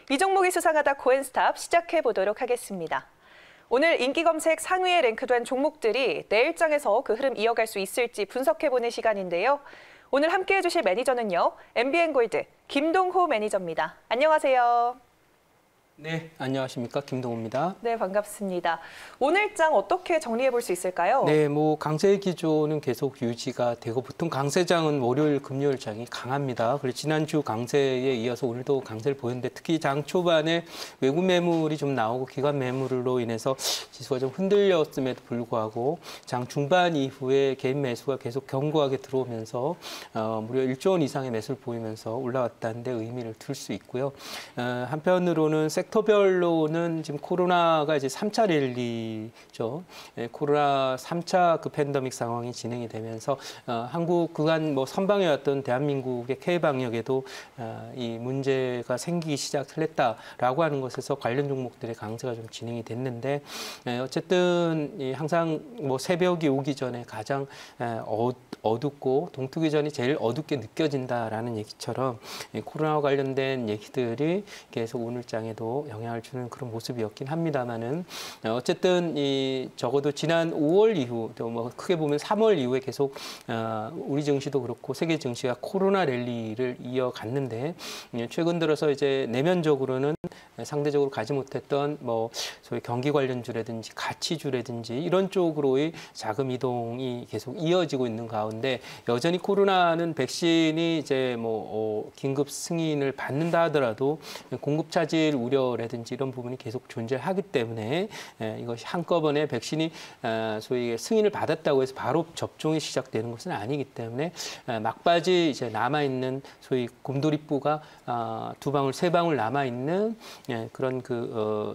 이 종목이 수상하다 코엔스탑 시작해 보도록 하겠습니다. 오늘 인기 검색 상위에 랭크된 종목들이 내일장에서 그 흐름 이어갈 수 있을지 분석해보는 시간인데요. 오늘 함께해 주실 매니저는요. MBN골드 김동호 매니저입니다. 안녕하세요. 네, 안녕하십니까. 김동호입니다. 네, 반갑습니다. 오늘장 어떻게 정리해 볼 수 있을까요? 네, 강세 기조는 계속 유지가 되고 보통 강세장은 월요일, 금요일장이 강합니다. 그리고 지난주 강세에 이어서 오늘도 강세를 보였는데 특히 장 초반에 외국 매물이 좀 나오고 기관 매물로 인해서 지수가 좀 흔들렸음에도 불구하고 장 중반 이후에 개인 매수가 계속 견고하게 들어오면서 무려 1조 원 이상의 매수를 보이면서 올라왔다는 데 의미를 둘 수 있고요. 한편으로는 섹터별로는 지금 코로나가 이제 3차 랠리죠. 코로나 3차 그 팬데믹 상황이 진행이 되면서 한국 그간 선방해왔던 대한민국의 K 방역에도 이 문제가 생기기 시작했다라고 하는 것에서 관련 종목들의 강세가 좀 진행이 됐는데 어쨌든 항상 새벽이 오기 전에 가장 어둡고 동트기 전이 제일 어둡게 느껴진다라는 얘기처럼 코로나와 관련된 얘기들이 계속 오늘 장에도 영향을 주는 그런 모습이었긴 합니다만은 어쨌든 적어도 지난 5월 이후 또 크게 보면 3월 이후에 계속 우리 증시도 그렇고 세계 증시가 코로나 랠리를 이어갔는데 최근 들어서 이제 내면적으로는 상대적으로 가지 못했던 소위 경기 관련주라든지 가치주라든지 이런 쪽으로의 자금 이동이 계속 이어지고 있는 가운데 여전히 코로나는 백신이 이제 긴급 승인을 받는다 하더라도 공급 차질 우려라든지 이런 부분이 계속 존재하기 때문에 이것이 한꺼번에 백신이 소위 승인을 받았다고 해서 바로 접종이 시작되는 것은 아니기 때문에 막바지 이제 남아있는 소위 곰돌이뿌가 두 방울, 세 방울 남아있는 그런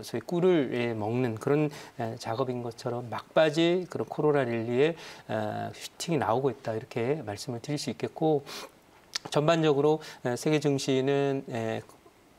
소위 꿀을 먹는 그런 작업인 것처럼 막바지 그런 코로나 랠리에 슈팅이 나오고 있다 이렇게 말씀을 드릴 수 있겠고 전반적으로 세계 증시는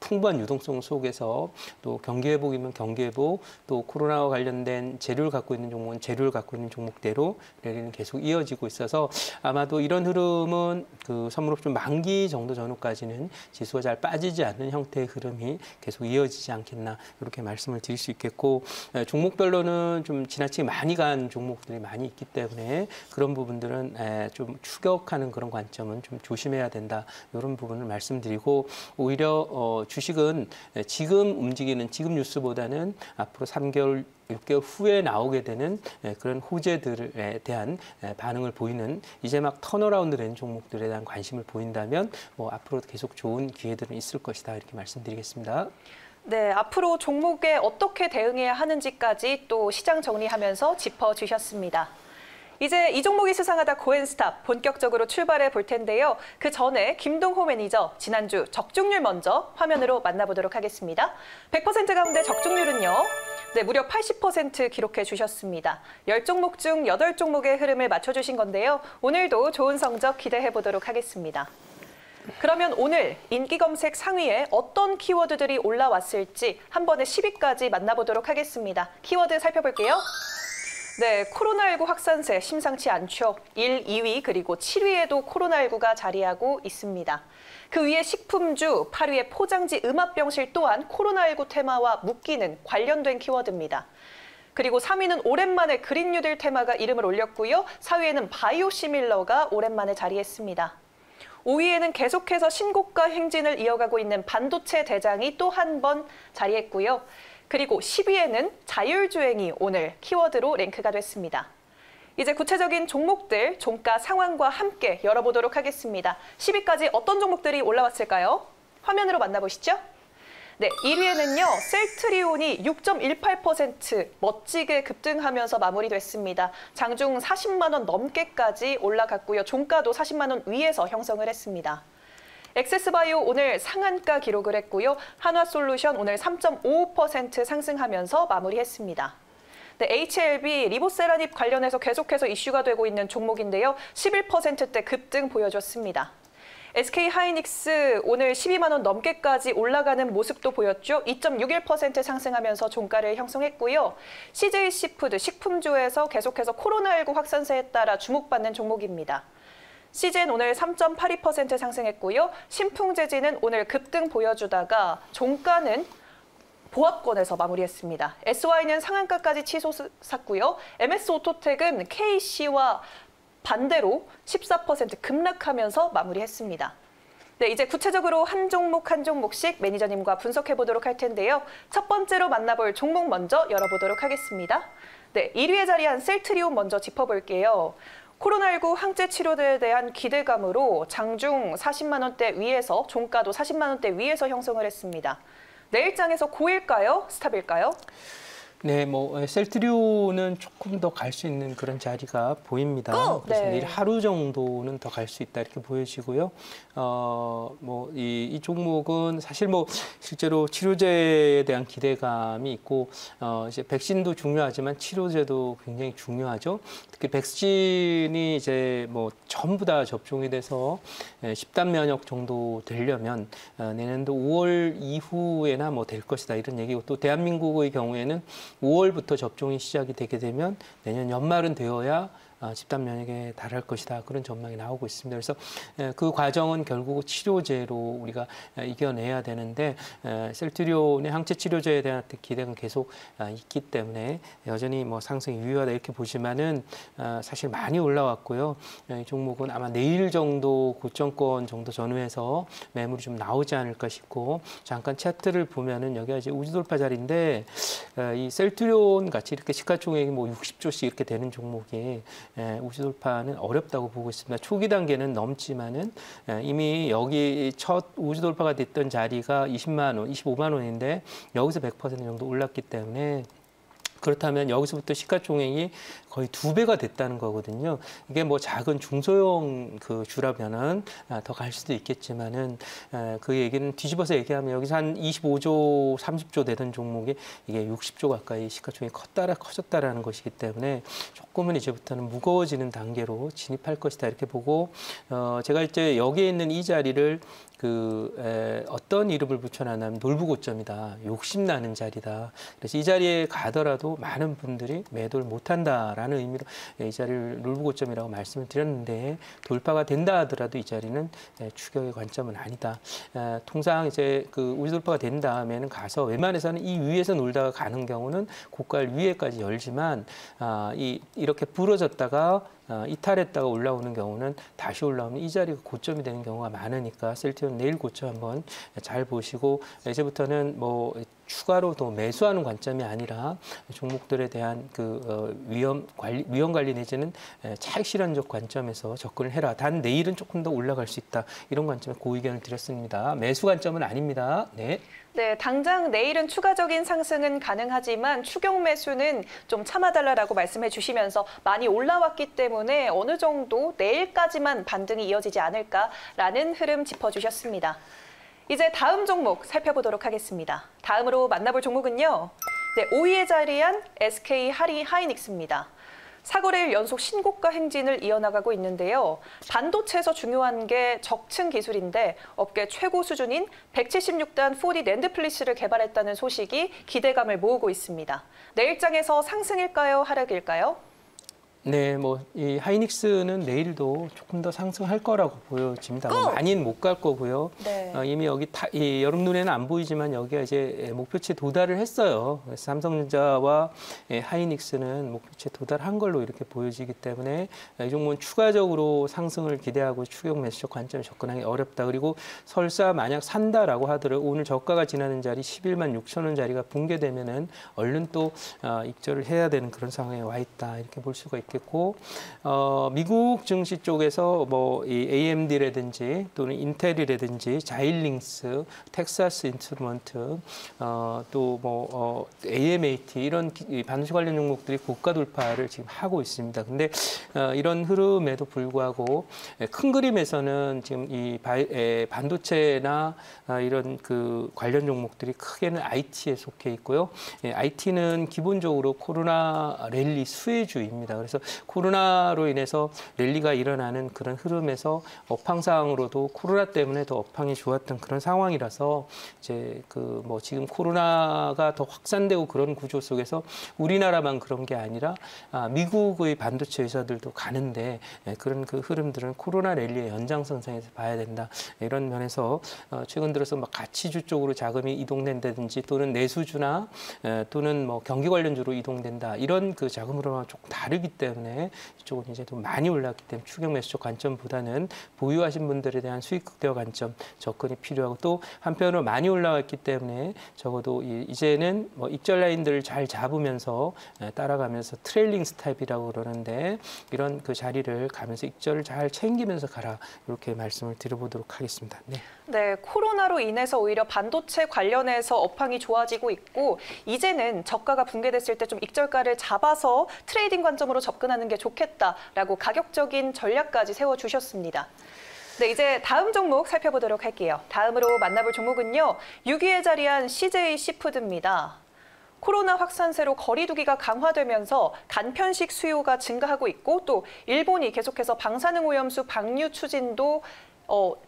풍부한 유동성 속에서 또 경기 회복이면 경기 회복, 또 코로나와 관련된 재료를 갖고 있는 종목은 재료를 갖고 있는 종목대로 랠리는 계속 이어지고 있어서 아마도 이런 흐름은 선물옵션 만기 정도 전후까지는 지수가 잘 빠지지 않는 형태의 흐름이 계속 이어지지 않겠나 이렇게 말씀을 드릴 수 있겠고 종목별로는 좀 지나치게 많이 간 종목들이 많이 있기 때문에 그런 부분들은 좀 추격하는 그런 관점은 좀 조심해야 된다 이런 부분을 말씀드리고 오히려 주식은 지금 움직이는 지금 뉴스보다는 앞으로 3개월, 6개월 후에 나오게 되는 그런 호재들에 대한 반응을 보이는 이제 막 턴어라운드 된 종목들에 대한 관심을 보인다면 앞으로도 계속 좋은 기회들은 있을 것이다 이렇게 말씀드리겠습니다. 네, 앞으로 종목에 어떻게 대응해야 하는지까지 또 시장 정리하면서 짚어주셨습니다. 이제 이 종목이 수상하다 코엔스탑 본격적으로 출발해 볼 텐데요. 그 전에 김동호 매니저 지난주 적중률 먼저 화면으로 만나보도록 하겠습니다. 100% 가운데 적중률은요. 네, 무려 80% 기록해 주셨습니다. 10종목 중 8종목의 흐름을 맞춰주신 건데요. 오늘도 좋은 성적 기대해 보도록 하겠습니다. 그러면 오늘 인기 검색 상위에 어떤 키워드들이 올라왔을지 한 번에 10위까지 만나보도록 하겠습니다. 키워드 살펴볼게요. 네, 코로나19 확산세 심상치 않죠. 1, 2위 그리고 7위에도 코로나19가 자리하고 있습니다. 그 위에 식품주, 8위에 포장지 음압병실 또한 코로나19 테마와 묶이는 관련된 키워드입니다. 그리고 3위는 오랜만에 그린 뉴딜 테마가 이름을 올렸고요. 4위에는 바이오시밀러가 오랜만에 자리했습니다. 5위에는 계속해서 신고가 행진을 이어가고 있는 반도체 대장이 또 한 번 자리했고요. 그리고 10위에는 자율주행이 오늘 키워드로 랭크가 됐습니다. 이제 구체적인 종목들, 종가 상황과 함께 열어보도록 하겠습니다. 10위까지 어떤 종목들이 올라왔을까요? 화면으로 만나보시죠. 네, 1위에는요. 셀트리온이 6.18% 멋지게 급등하면서 마무리됐습니다. 장중 40만 원 넘게까지 올라갔고요. 종가도 40만 원 위에서 형성을 했습니다. 엑세스바이오 오늘 상한가 기록을 했고요. 한화솔루션 오늘 3.55% 상승하면서 마무리했습니다. 네, HLB 리보세라닙 관련해서 계속해서 이슈가 되고 있는 종목인데요. 11%대 급등 보여줬습니다. SK하이닉스 오늘 12만 원 넘게까지 올라가는 모습도 보였죠. 2.61% 상승하면서 종가를 형성했고요. CJ시푸드 식품주에서 계속해서 코로나19 확산세에 따라 주목받는 종목입니다. CGN 오늘 3.82% 상승했고요. 신풍제지는 오늘 급등 보여주다가 종가는 보합권에서 마무리했습니다. SY는 상한가까지 치솟았고요. MS오토텍은 KC와 반대로 14% 급락하면서 마무리했습니다. 네, 이제 구체적으로 한 종목씩 매니저님과 분석해 보도록 할 텐데요. 첫 번째로 만나볼 종목 먼저 열어보도록 하겠습니다. 네, 1위에 자리한 셀트리온 먼저 짚어볼게요. 코로나19 항체 치료제에 대한 기대감으로 장중 40만 원대 위에서 종가도 40만 원대 위에서 형성을 했습니다. 내일장에서 고일까요? 스탑일까요? 네, 셀트리온은 조금 더 갈 수 있는 그런 자리가 보입니다. 그래서 네. 내일 하루 정도는 더 갈 수 있다 이렇게 보여지고요. 이 종목은 사실 실제로 치료제에 대한 기대감이 있고, 이제 백신도 중요하지만 치료제도 굉장히 중요하죠. 특히 백신이 이제 전부 다 접종이 돼서 집단 면역 정도 되려면 내년도 5월 이후에나 될 것이다 이런 얘기고, 또 대한민국의 경우에는 5월부터 접종이 시작이 되게 되면 내년 연말은 되어야 집단 면역에 달할 것이다. 그런 전망이 나오고 있습니다. 그래서 그 과정은 결국 치료제로 우리가 이겨내야 되는데, 셀트리온의 항체 치료제에 대한 기대가 계속 있기 때문에 여전히 상승이 유효하다 이렇게 보시면은 사실 많이 올라왔고요. 이 종목은 아마 내일 정도 고점권 정도 전후에서 매물이 좀 나오지 않을까 싶고, 잠깐 차트를 보면은 여기가 이제 우주돌파 자리인데, 이 셀트리온 같이 이렇게 시가총액이 60조씩 이렇게 되는 종목이 우주돌파는 어렵다고 보고 있습니다. 초기 단계는 넘지만은 이미 여기 첫 우주돌파가 됐던 자리가 20만 원, 25만 원인데 여기서 100% 정도 올랐기 때문에, 그렇다면 여기서부터 시가총액이 거의 2배가 됐다는 거거든요. 이게 작은 중소형 주라면은 더 갈 수도 있겠지만은, 그 얘기는 뒤집어서 얘기하면 여기서 한 25조, 30조 되던 종목이 이게 60조 가까이 시가총액이 커졌다라는 것이기 때문에 조금은 이제부터는 무거워지는 단계로 진입할 것이다 이렇게 보고, 제가 이제 여기에 있는 이 자리를 어떤 이름을 붙여놨냐면 놀부고점이다. 욕심나는 자리다. 그래서 이 자리에 가더라도 많은 분들이 매도를 못한다라는 의미로 이 자리를 놀부고점이라고 말씀을 드렸는데, 돌파가 된다 하더라도 이 자리는 추격의 관점은 아니다. 통상 이제 우주돌파가 된 다음에는 가서 웬만해서는 이 위에서 놀다가 가는 경우는 고가를 위에까지 열지만, 이렇게 부러졌다가 이탈했다가 올라오는 경우는 다시 올라오면 이 자리가 고점이 되는 경우가 많으니까 셀트리온 내일 고점 한번 잘 보시고, 이제부터는 추가로 더 매수하는 관점이 아니라 종목들에 대한 위험 관리 내지는 차익 실현적 관점에서 접근을 해라. 단 내일은 조금 더 올라갈 수 있다. 이런 관점에 고 의견을 드렸습니다. 매수 관점은 아닙니다. 네. 네, 당장 내일은 추가적인 상승은 가능하지만 추격 매수는 좀 참아달라고 말씀해 주시면서 많이 올라왔기 때문에 어느 정도 내일까지만 반등이 이어지지 않을까라는 흐름 짚어주셨습니다. 이제 다음 종목 살펴보도록 하겠습니다. 다음으로 만나볼 종목은요. 네, 5위에 자리한 SK 하이닉스입니다. 4거래일 연속 신고가 행진을 이어나가고 있는데요. 반도체에서 중요한 게 적층 기술인데 업계 최고 수준인 176단 4D 낸드 플래시를 개발했다는 소식이 기대감을 모으고 있습니다. 내일장에서 상승일까요? 하락일까요? 네, 이 하이닉스는 내일도 조금 더 상승할 거라고 보여집니다. 많이는 못 갈 거고요. 네. 이미 여기 여러분 눈에는 안 보이지만 여기가 이제 목표치에 도달을 했어요. 그래서 삼성전자와 하이닉스는 목표치에 도달한 걸로 이렇게 보여지기 때문에 이 종목은 추가적으로 상승을 기대하고 추격 매수적 관점에 접근하기 어렵다. 그리고 설사 만약 산다라고 하더라도 오늘 저가가 지나는 자리 11만 6천 원 자리가 붕괴되면은 얼른 또 입절을 해야 되는 그런 상황에 와 있다. 이렇게 볼 수가 있겠고, 미국 증시 쪽에서 이 AMD라든지 또는 인텔이라든지 자일링스, 텍사스 인스트루먼트, 또 AMAT 이런 반도체 관련 종목들이 고가 돌파를 지금 하고 있습니다. 근데 이런 흐름에도 불구하고 큰 그림에서는 지금 이 반도체나 이런 관련 종목들이 크게는 IT에 속해 있고요. IT는 기본적으로 코로나 랠리 수혜주입니다. 그래서 코로나로 인해서 랠리가 일어나는 그런 흐름에서 업황상으로도 코로나 때문에 더 업황이 좋았던 그런 상황이라서 이제 뭐 지금 코로나가 더 확산되고 그런 구조 속에서 우리나라만 그런 게 아니라 미국의 반도체 회사들도 가는데 그런 그 흐름들은 코로나 랠리의 연장선상에서 봐야 된다. 이런 면에서 최근 들어서 막 가치주 쪽으로 자금이 이동된다든지 또는 내수주나 또는 뭐 경기 관련주로 이동된다. 이런 그 자금 흐름과 조금 다르기 때문에 이쪽은 이제 좀 많이 올랐기 때문에 추격 매수적 관점보다는 보유하신 분들에 대한 수익 극대화 관점 접근이 필요하고 또 한편으로 많이 올라왔기 때문에 적어도 이제는 뭐 익절 라인들을 잘 잡으면서 따라가면서 트레일링 스텝이라고 그러는데 이런 그 자리를 가면서 익절을 잘 챙기면서 가라. 이렇게 말씀을 드려보도록 하겠습니다. 네. 네, 코로나로 인해서 오히려 반도체 관련해서 업황이 좋아지고 있고 이제는 저가가 붕괴됐을 때 좀 익절가를 잡아서 트레이딩 관점으로 접근하는 게 좋겠다라고 가격적인 전략까지 세워주셨습니다. 네, 이제 다음 종목 살펴보도록 할게요. 다음으로 만나볼 종목은요. 6위에 자리한 CJ 시푸드입니다. 코로나 확산세로 거리 두기가 강화되면서 간편식 수요가 증가하고 있고 또 일본이 계속해서 방사능 오염수 방류 추진도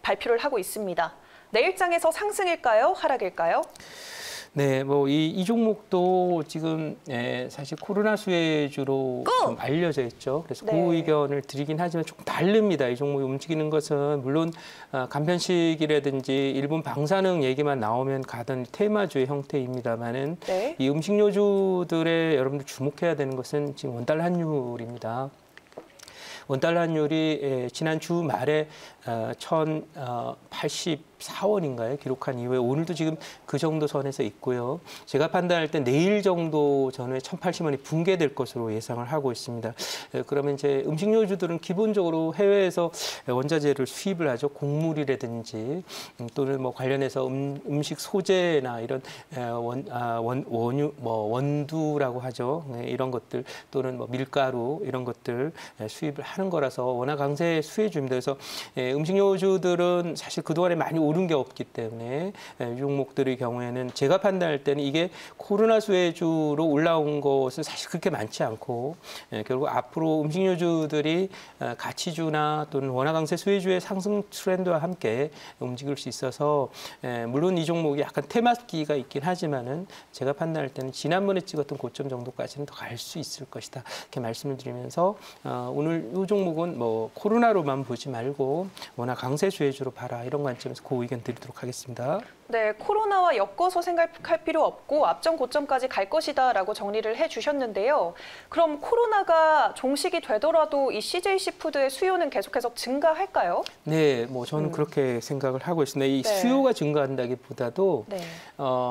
발표를 하고 있습니다. 내일장에서 상승일까요? 하락일까요? 네, 뭐 이 종목도 지금 사실 코로나 수혜주로 좀 알려져 있죠. 그래서 네. 그 의견을 드리긴 하지만 조금 다릅니다. 이 종목이 움직이는 것은 물론 간편식이라든지 일본 방사능 얘기만 나오면 가던 테마주의 형태입니다만은 네. 이 음식료주들의 여러분들 주목해야 되는 것은 지금 원달러 환율입니다. 원달러 환율이 지난 주말에 1,084원인가요? 기록한 이후에 오늘도 지금 그 정도 선에서 있고요. 제가 판단할 때 내일 정도 전후에 1,080원이 붕괴될 것으로 예상을 하고 있습니다. 그러면 이제 음식료주들은 기본적으로 해외에서 원자재를 수입을 하죠. 곡물이라든지 또는 뭐 관련해서 음식 소재나 이런 원두라고 하죠. 이런 것들 또는 뭐 밀가루 이런 것들 수입을 하는 거라서 워낙 강세 수혜주입니다. 그래서 음식료주들은 사실 그동안에 많이 오른 게 없기 때문에 이 종목들의 경우에는 제가 판단할 때는 이게 코로나 수혜주로 올라온 것은 사실 그렇게 많지 않고 결국 앞으로 음식료주들이 가치주나 또는 원화 강세 수혜주의 상승 트렌드와 함께 움직일 수 있어서 물론 이 종목이 약간 테마기가 있긴 하지만은 제가 판단할 때는 지난번에 찍었던 고점 정도까지는 더 갈 수 있을 것이다. 이렇게 말씀을 드리면서 오늘 이 종목은 뭐 코로나로만 보지 말고 워낙 강세 수혜주로 봐라 이런 관점에서 그 의견 드리도록 하겠습니다. 네, 코로나와 엮어서 생각할 필요 없고 앞전 고점까지 갈 것이다라고 정리를 해주셨는데요. 그럼 코로나가 종식이 되더라도 이 CJ 시푸드의 수요는 계속해서 증가할까요? 네, 뭐 저는 그렇게 생각을 하고 있습니다. 이 네. 수요가 증가한다기보다도 네.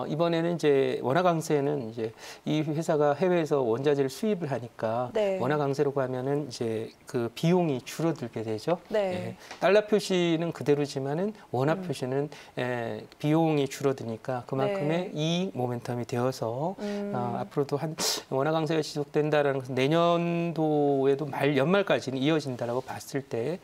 이번에는 이제 원화 강세는 이제 이 회사가 해외에서 원자재를 수입을 하니까 네. 원화 강세로 가면은 이제 그 비용이 줄어들게 되죠. 네. 달러 표시는 그대로지만은 원화 표시는 비용이 줄어드니까 그만큼의 네. 이익 모멘텀이 되어서 앞으로도 한 원화 강세가 지속된다라는 것은 내년도에도 연말까지는 이어진다라고 봤을 때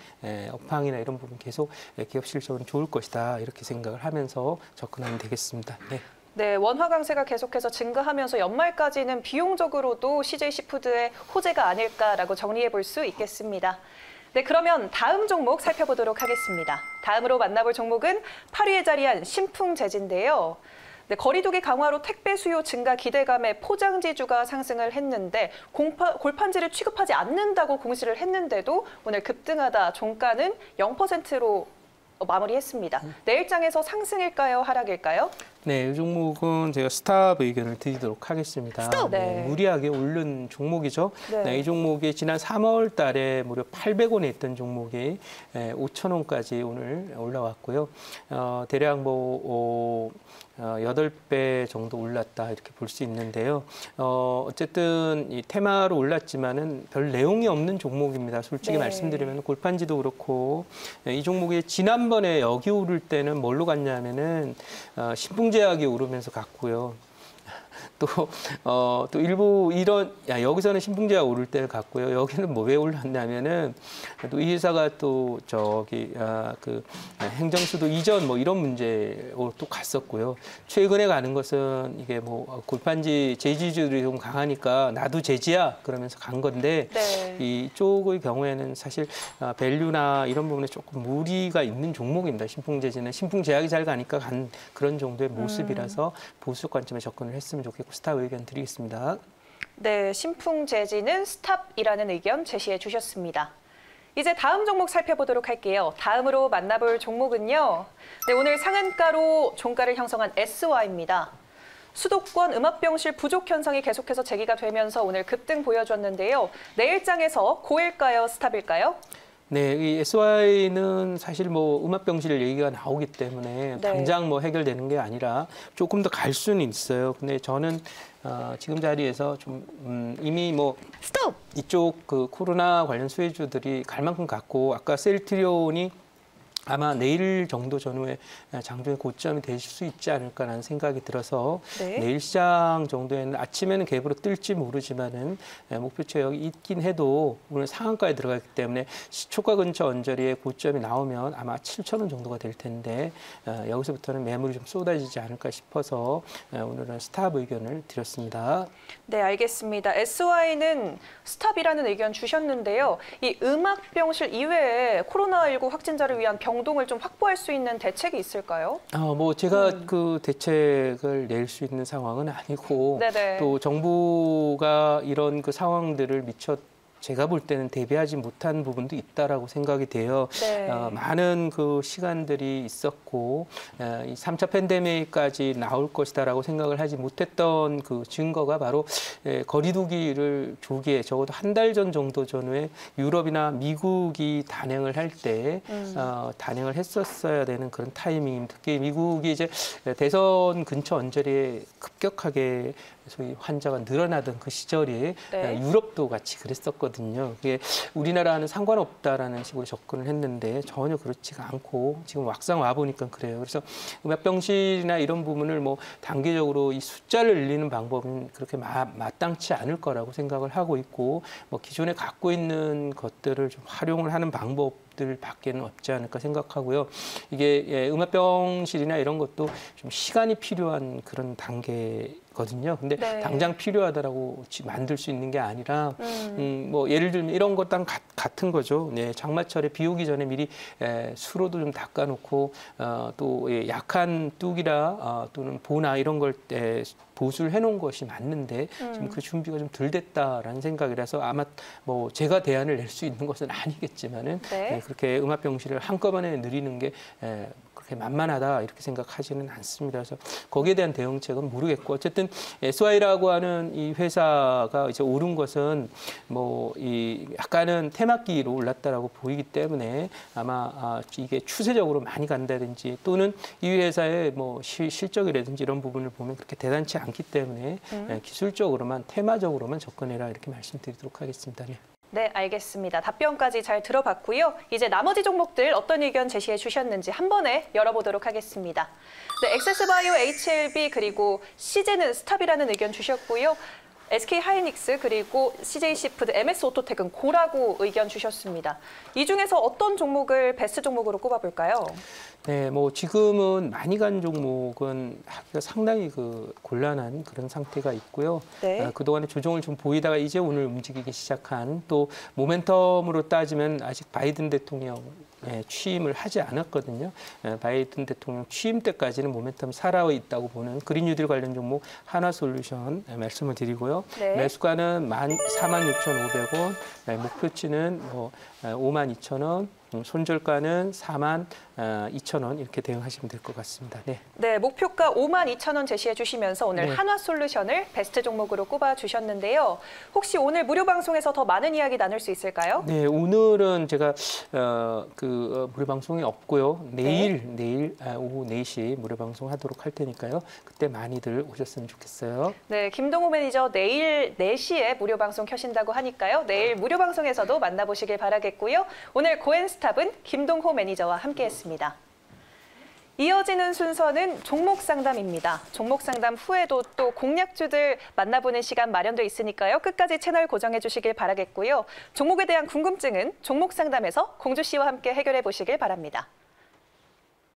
업황이나 이런 부분 계속 기업 실적은 좋을 것이다 이렇게 생각을 하면서 접근하면 되겠습니다. 네. 네, 원화 강세가 계속해서 증가하면서 연말까지는 비용적으로도 CJ 시푸드의 호재가 아닐까라고 정리해 볼 수 있겠습니다. 네, 그러면 다음 종목 살펴보도록 하겠습니다. 다음으로 만나볼 종목은 8위에 자리한 신풍재지인데요. 네, 거리두기 강화로 택배 수요 증가 기대감에 포장지주가 상승을 했는데 골판지를 취급하지 않는다고 공시를 했는데도 오늘 급등하다 종가는 0%로 마무리했습니다. 내일장에서 상승일까요? 하락일까요? 네, 이 종목은 제가 스탑 의견을 드리도록 하겠습니다. 스톱! 네. 무리하게 오른 종목이죠. 네. 네, 이 종목이 지난 3월 달에 무려 800원에 있던 종목이 5,000원까지 오늘 올라왔고요. 대략 뭐 8배 정도 올랐다 이렇게 볼 수 있는데요. 어쨌든 이 테마로 올랐지만은 별 내용이 없는 종목입니다. 솔직히 네. 말씀드리면 골판지도 그렇고 이 종목이 지난번에 여기 오를 때는 뭘로 갔냐면은 신풍제약이 오르면서 갔고요. 또 일부 이런 여기서는 신풍제가 오를 때를 갔고요. 여기는 뭐 왜 올랐냐면은 또 이 회사가 또 저기 그 행정수도 이전 뭐 이런 문제로 또 갔었고요. 최근에 가는 것은 이게 뭐 골판지 제지주들이 좀 강하니까 나도 제지야 그러면서 간 건데 네. 이쪽의 경우에는 사실 밸류나 이런 부분에 조금 무리가 있는 종목입니다. 신풍제지는 신풍제약이 잘 가니까 간 그런 정도의 모습이라서 보수 관점에 접근을 했으면 좋겠고 스탑 의견 드리겠습니다. 네, 신풍제지는 스탑이라는 의견 제시해 주셨습니다. 이제 다음 종목 살펴보도록 할게요. 다음으로 만나볼 종목은요. 네, 오늘 상한가로 종가를 형성한 SY입니다. 수도권 음압병실 부족 현상이 계속해서 제기가 되면서 오늘 급등 보여줬는데요. 내일장에서 고일까요, 스탑일까요? 네, 이 SY는 사실 뭐 음압병실 얘기가 나오기 때문에 네. 당장 뭐 해결되는 게 아니라 조금 더 갈 수는 있어요. 근데 저는 지금 자리에서 좀 이미 뭐 스톱! 이쪽 그 코로나 관련 수혜주들이 갈 만큼 갔고 아까 셀트리온이 아마 내일 정도 전후에 장중의 고점이 될 수 있지 않을까라는 생각이 들어서 네. 내일 시장 정도에는 아침에는 갭으로 뜰지 모르지만은 목표치 여기 있긴 해도 오늘 상한가에 들어갔기 때문에 시초가 근처 언저리에 고점이 나오면 아마 7,000원 정도가 될 텐데 여기서부터는 매물이 좀 쏟아지지 않을까 싶어서 오늘은 스탑 의견을 드렸습니다. 네, 알겠습니다. SY는 스탑이라는 의견 주셨는데요. 이 음압병실 이외에 코로나19 확진자를 위한 병동을 좀 확보할 수 있는 대책이 있을까요? 뭐 제가 그 대책을 낼 수 있는 상황은 아니고 네네. 또 정부가 이런 그 상황들을 미처 제가 볼 때는 대비하지 못한 부분도 있다라고 생각이 돼요. 네. 많은 그 시간들이 있었고 이 3차 팬데믹까지 나올 것이다라고 생각을 하지 못했던 그 증거가 바로 거리두기를 조기에 적어도 한 달 전 정도 전후에 유럽이나 미국이 단행을 할 때 단행을 했었어야 되는 그런 타이밍입니다. 특히 미국이 이제 대선 근처 언저리에 급격하게 소위 환자가 늘어나던 그 시절이 네. 유럽도 같이 그랬었거든요. 그게 우리나라는 상관없다라는 식으로 접근을 했는데 전혀 그렇지가 않고 지금 막상 와 보니까 그래요. 그래서 음압병실이나 이런 부분을 뭐 단기적으로 이 숫자를 늘리는 방법은 그렇게 마땅치 않을 거라고 생각을 하고 있고 뭐 기존에 갖고 있는 것들을 좀 활용을 하는 방법 밖에는 없지 않을까 생각하고요. 이게 음압병실이나 이런 것도 좀 시간이 필요한 그런 단계거든요. 근데 네. 당장 필요하다라고 만들 수 있는 게 아니라 뭐 예를 들면 이런 것랑 같은 거죠. 네, 장마철에 비 오기 전에 미리 수로도 좀 닦아놓고 또 약한 뚝이라 또는 보나 이런 걸 보수를 해놓은 것이 맞는데 지금 그 준비가 좀 덜 됐다라는 생각이라서 아마 뭐 제가 대안을 낼 수 있는 것은 아니겠지만은 네. 그렇게 음압병실을 한꺼번에 늘리는 게 그렇게 만만하다 이렇게 생각하지는 않습니다. 그래서 거기에 대한 대응책은 모르겠고 어쨌든 SY라고 하는 이 회사가 이제 오른 것은 뭐 이 약간은 테마기로 올랐다라고 보이기 때문에 아마 이게 추세적으로 많이 간다든지 또는 이 회사의 뭐 실적이라든지 이런 부분을 보면 그렇게 대단치 않기 때문에 기술적으로만 테마적으로만 접근해라 이렇게 말씀드리도록 하겠습니다. 네. 네, 알겠습니다. 답변까지 잘 들어봤고요. 이제 나머지 종목들 어떤 의견 제시해 주셨는지 한 번에 열어보도록 하겠습니다. 네, 엑세스바이오, HLB 그리고 CJ는 스탑이라는 의견 주셨고요. SK하이닉스 그리고 CJ시푸드, MS오토텍은 고라고 의견 주셨습니다. 이 중에서 어떤 종목을 베스트 종목으로 꼽아볼까요? 네, 뭐 지금은 많이 간 종목은 하기가 상당히 곤란한 그런 상태가 있고요. 네. 그동안에 조정을 좀 보이다가 이제 오늘 움직이기 시작한 또 모멘텀으로 따지면 아직 바이든 대통령 취임을 하지 않았거든요. 바이든 대통령 취임 때까지는 모멘텀이 살아 있다고 보는 그린 뉴딜 관련 종목 한화솔루션 말씀을 드리고요. 네. 매수가는 46,500원, 목표치는 뭐 52,000원, 손절가는 42,000원 이렇게 대응하시면 될 것 같습니다. 네. 네, 목표가 52,000원 제시해 주시면서 오늘 네. 한화솔루션을 베스트 종목으로 꼽아 주셨는데요. 혹시 오늘 무료 방송에서 더 많은 이야기 나눌 수 있을까요? 네, 오늘은 제가 무료 방송이 없고요. 내일 오후 4시 무료 방송 하도록 할 테니까요. 그때 많이들 오셨으면 좋겠어요. 네, 김동호 매니저 내일 4시에 무료 방송 켜신다고 하니까요. 내일 무료 방송에서도 만나보시길 바라겠고요. 오늘 고엔스탑은 김동호 매니저와 함께했습니다. 이어지는 순서는 종목 상담입니다. 종목 상담 후에도 또 공략주들 만나보는 시간 마련돼 있으니까요. 끝까지 채널 고정해 주시길 바라겠고요. 종목에 대한 궁금증은 종목 상담에서 공주 씨와 함께 해결해 보시길 바랍니다.